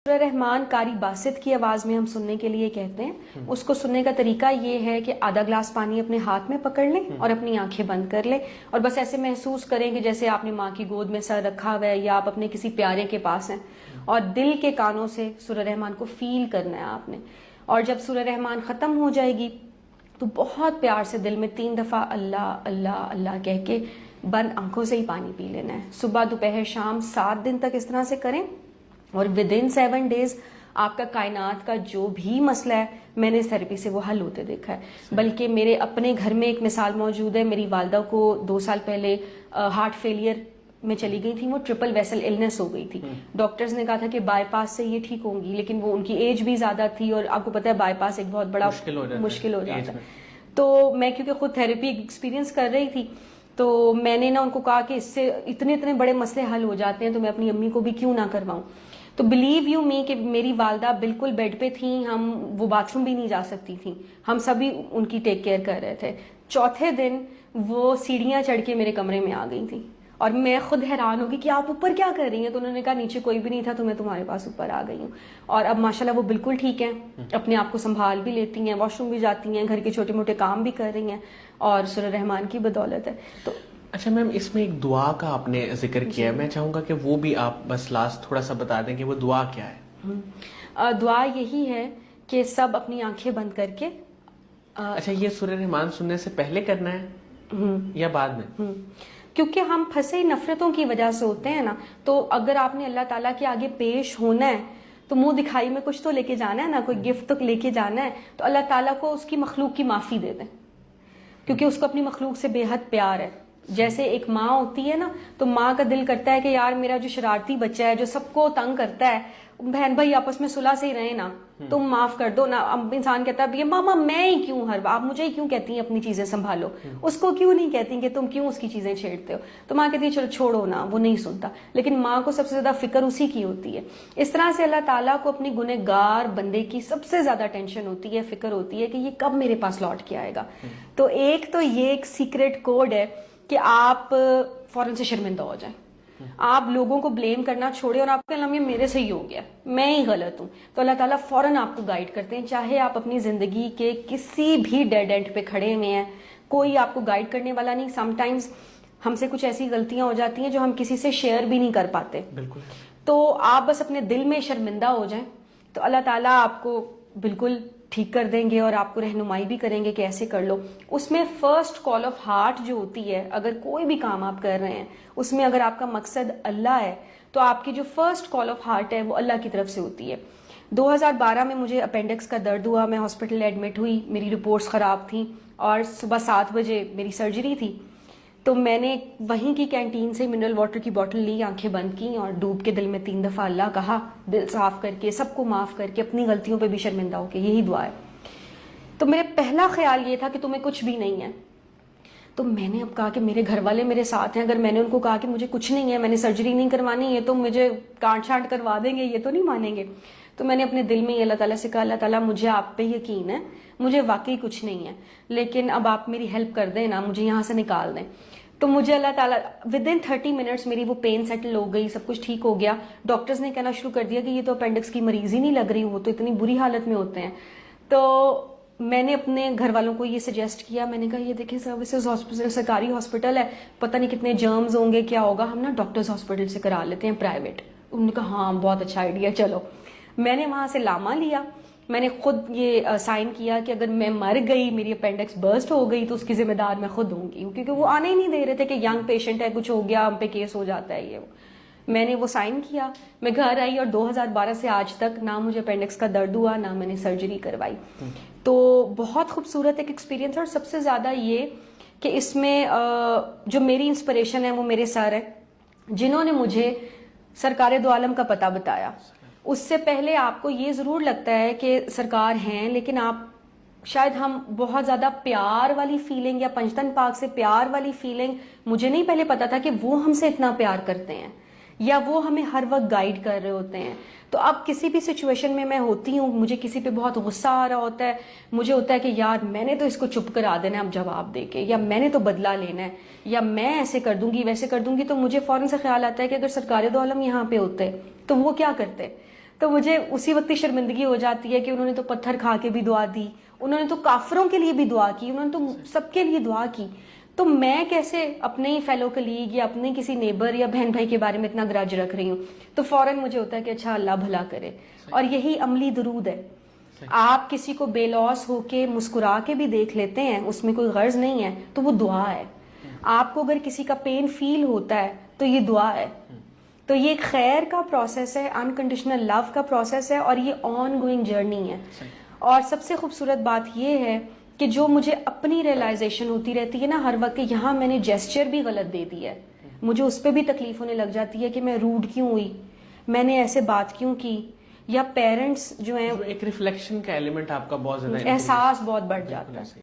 سورہ رحمان قاری باسط کی آواز میں ہم سننے کے لیے کہتے ہیں. اس کو سننے کا طریقہ یہ ہے کہ آدھا گلاس پانی اپنے ہاتھ میں پکڑ لیں اور اپنی آنکھیں بند کر لیں اور بس ایسے محسوس کریں کہ جیسے آپ نے ماں کی گود میں سر رکھا ہوا ہے یا آپ اپنے کسی پیارے کے پاس ہیں, اور دل کے کانوں سے سورہ رحمان کو فیل کرنا ہے آپ نے. اور جب سورہ رحمان ختم ہو جائے گی تو بہت پیار سے دل میں 3 دفعہ اللہ اللہ اللہ کہہ کے بند آنکھوں سے ہی پانی پی لینا ہے. صبح دوپہر شام 7 دن تک اس طرح سے کریں اور ودن 7 days آپ کا کائنات کا جو بھی مسئلہ ہے میں نے اس تھراپی سے وہ حل ہوتے دیکھا ہے. بلکہ میرے اپنے گھر میں ایک مثال موجود ہے. میری والدہ کو 2 سال پہلے ہارٹ فیلئر میں چلی گئی تھی, وہ ٹرپل ویسل النس ہو گئی تھی. ڈاکٹرز نے کہا تھا کہ بائی پاس سے یہ ٹھیک ہوں گی, لیکن وہ ان کی ایج بھی زیادہ تھی اور آپ کو پتہ ہے بائی پاس ایک بہت بڑا مشکل ہو جاتا ہے. تو میں کیونکہ خود تھراپی ایکسپیرینس کر رہی تھی تو میں نے ان کو کہا کہ اس سے اتنے بڑے مسئلے حل ہو جاتے ہیں تو میں اپنی امی کو بھی کیوں نہ کرواؤں. تو بلیو یو می کہ میری والدہ بالکل بیڈ پہ تھیں, وہ باتھ روم بھی نہیں جا سکتی تھیں, ہم سبھی ان کی ٹیک کیئر کر رہے تھے. چوتھے دن وہ سیڑھیاں چڑھ کے میرے کمرے میں آ گئی تھیں اور میں خود حیران ہوگی کہ آپ اوپر کیا کر رہی ہیں. تو انہوں نے کہا نیچے کوئی بھی نہیں تھا تو میں تمہارے پاس اوپر آ گئی ہوں. اور اب ماشاءاللہ وہ بالکل ٹھیک ہیں, اپنے آپ کو سنبھال بھی لیتی ہیں, واش روم بھی جاتی ہیں, گھر کے چھوٹے موٹے کام بھی کر رہی ہیں اور سورہ رحمان کی بدولت ہے. تو اچھا میم, اس میں ایک دعا کا آپ نے ذکر کیا ہے, میں چاہوں گا کہ وہ بھی آپ بس لاسٹ تھوڑا سا بتا دیں کہ وہ دعا کیا ہے. دعا یہی ہے کہ سب اپنی آنکھیں بند کر کے اچھا, یہ سورہ رحمان سننے سے پہلے کرنا ہے یا بعد میں؟ کیونکہ ہم پھنسے نفرتوں کی وجہ سے ہوتے ہیں نا, تو اگر آپ نے اللہ تعالیٰ کے آگے پیش ہونا ہے تو منہ دکھائی میں کچھ تو لے کے جانا ہے نا, کوئی گفٹ تو لے کے جانا ہے. تو اللہ تعالیٰ کو اس کی مخلوق کی معافی دے دیں, کیونکہ اس کو اپنی مخلوق سے بے حد پیار ہے. جیسے ایک ماں ہوتی ہے نا, تو ماں کا دل کرتا ہے کہ یار میرا جو شرارتی بچہ ہے جو سب کو تنگ کرتا ہے, بہن بھائی آپس میں صلح سے ہی رہے نا, تم معاف کر دو نا. اب انسان کہتا ہے ماما میں ہی کیوں, ہر بار آپ مجھے ہی کیوں کہتی ہیں اپنی چیزیں سنبھالو, اس کو کیوں نہیں کہتی کہ تم کیوں اس کی چیزیں چھیڑتے ہو. تو ماں کہتی ہے چلو چھوڑو نا, وہ نہیں سنتا. لیکن ماں کو سب سے زیادہ فکر اسی کی ہوتی ہے. اس طرح سے اللہ تعالیٰ کو اپنی گنہگار بندے کی سب سے زیادہ ٹینشن ہوتی ہے, فکر ہوتی ہے کہ یہ کب میرے پاس لوٹ کے آئے گا. تو یہ ایک سیکرٹ کوڈ ہے کہ آپ فوراً سے شرمندہ ہو جائیں, آپ لوگوں کو بلیم کرنا چھوڑیں اور آپ کا نام یہ میرے سے ہی ہو گیا, میں ہی غلط ہوں. تو اللہ تعالیٰ فوراً آپ کو گائیڈ کرتے ہیں, چاہے آپ اپنی زندگی کے کسی بھی ڈیڈ اینڈ پہ کھڑے ہوئے ہیں, کوئی آپ کو گائیڈ کرنے والا نہیں. سم ٹائمز ہم سے کچھ ایسی غلطیاں ہو جاتی ہیں جو ہم کسی سے شیئر بھی نہیں کر پاتے. بالکل. تو آپ بس اپنے دل میں شرمندہ ہو جائیں تو اللہ تعالیٰ آپ کو بالکل ٹھیک کر دیں گے اور آپ کو رہنمائی بھی کریں گے کہ ایسے کر لو. اس میں فرسٹ کال آف ہارٹ جو ہوتی ہے, اگر کوئی بھی کام آپ کر رہے ہیں اس میں اگر آپ کا مقصد اللہ ہے تو آپ کی جو فرسٹ کال آف ہارٹ ہے وہ اللہ کی طرف سے ہوتی ہے. 2012 میں مجھے اپینڈکس کا درد ہوا, میں ہاسپٹل ایڈمٹ ہوئی, میری رپورٹس خراب تھیں اور صبح 7 بجے میری سرجری تھی. تو میں نے وہیں کی کینٹین سے منرل واٹر کی بوٹل لی, آنکھیں بند کی اور ڈوب کے دل میں 3 دفعہ اللہ کہا, دل صاف کر کے, سب کو معاف کر کے, اپنی غلطیوں پہ بھی شرمندہ ہو کے. یہی دعا ہے. تو میرے پہلا خیال یہ تھا کہ تمہیں کچھ بھی نہیں ہے. تو میں نے اب کہا کہ میرے گھر والے میرے ساتھ ہیں, اگر میں نے ان کو کہا کہ مجھے کچھ نہیں ہے, میں نے سرجری نہیں کروانی ہے, تو مجھے کانٹ چھانٹ کروا دیں گے, یہ تو نہیں مانیں گے. تو میں نے اپنے دل میں اللہ تعالیٰ سے کہا, اللہ تعالیٰ مجھے آپ پہ یقین ہے, مجھے واقعی کچھ نہیں ہے, لیکن اب آپ میری ہیلپ کر دیں نا, مجھے یہاں سے نکال دیں. تو مجھے اللہ تعالیٰ ودن 30 منٹس میری وہ پین سیٹل ہو گئی, سب کچھ ٹھیک ہو گیا. ڈاکٹرز نے کہنا شروع کر دیا کہ یہ تو اپینڈکس کی مریض ہی نہیں لگ رہی, وہ تو اتنی بری حالت میں ہوتے ہیں. تو میں نے اپنے گھر والوں کو یہ سجیسٹ کیا, میں نے کہا یہ دیکھیں سروسز ہاسپٹل سرکاری ہاسپٹل ہے, پتہ نہیں کتنے جرمز ہوں گے, کیا ہوگا, ہم نا ڈاکٹرز ہاسپٹل سے کرا لیتے ہیں پرائیویٹ. انہوں نے کہا ہاں بہت اچھا آئیڈیا, چلو. میں نے وہاں سے لاما لیا, میں نے خود یہ سائن کیا کہ اگر میں مر گئی, میری اپینڈکس برسٹ ہو گئی, تو اس کی ذمہ دار میں خود ہوں گی, کیونکہ وہ آنے ہی نہیں دے رہے تھے کہ ینگ پیشنٹ ہے, کچھ ہو گیا, ہم پہ کیس ہو جاتا ہے. یہ میں نے وہ سائن کیا, میں گھر آئی اور 2012 سے آج تک نہ مجھے اپینڈکس کا درد ہوا, نہ میں نے سرجری کروائی. تو بہت خوبصورت ایک ایکسپیرینس ہے. اور سب سے زیادہ یہ کہ اس میں جو میری انسپریشن ہے وہ میرے سر ہے, جنہوں نے مجھے سرکار دو عالم کا پتہ بتایا. اس سے پہلے آپ کو یہ ضرور لگتا ہے کہ سرکار ہیں, لیکن آپ شاید ہم بہت زیادہ پیار والی فیلنگ یا پنجتن پاک سے پیار والی فیلنگ, مجھے نہیں پہلے پتا تھا کہ وہ ہم سے اتنا پیار کرتے ہیں یا وہ ہمیں ہر وقت گائیڈ کر رہے ہوتے ہیں. تو اب کسی بھی سچویشن میں ہوتی ہوں, مجھے کسی پہ بہت غصہ آ رہا ہوتا ہے, مجھے ہوتا ہے کہ یار میں نے تو اس کو چپ کرا دینا ہے اب جواب دے کے, یا میں نے تو بدلہ لینا ہے, یا میں ایسے کر دوں گی ویسے کر دوں گی, تو مجھے فوراً سے خیال آتا ہے کہ اگر سرکار دو عالم یہاں پہ ہوتے تو وہ کیا کرتے. تو مجھے اسی وقت ہی شرمندگی ہو جاتی ہے کہ انہوں نے تو پتھر کھا کے بھی دعا دی, انہوں نے تو کافروں کے لیے بھی دعا کی, انہوں نے تو سب کے لیے دعا کی, تو میں کیسے اپنے ہی فیلو کلیگ یا اپنے کسی نیبر یا بہن بھائی کے بارے میں اتنا گرج رکھ رہی ہوں. تو فوراً مجھے ہوتا ہے کہ اچھا اللہ بھلا کرے. اور یہی عملی درود ہے. آپ کسی کو بے لوس ہو کے مسکرا کے بھی دیکھ لیتے ہیں, اس میں کوئی غرض نہیں ہے, تو وہ دعا ہے. آپ کو اگر کسی کا پین فیل ہوتا ہے تو یہ دعا ہے. تو یہ ایک خیر کا پروسیس ہے, انکنڈیشنل لو کا پروسیس ہے, اور یہ آن گوئنگ جرنی ہے. اور سب سے خوبصورت بات یہ ہے کہ جو مجھے اپنی ریئلائزیشن ہوتی رہتی ہے نا ہر وقت, کہ یہاں میں نے جیسچر بھی غلط دے دی ہے, مجھے اس پہ بھی تکلیف ہونے لگ جاتی ہے کہ میں روڈ کیوں ہوئی, میں نے ایسے بات کیوں کی, یا پیرنٹس جو ہیں ایک ریفلیکشن کا ایلیمنٹ آپ کا بہت زیادہ احساس بہت بڑھ جاتا ہے.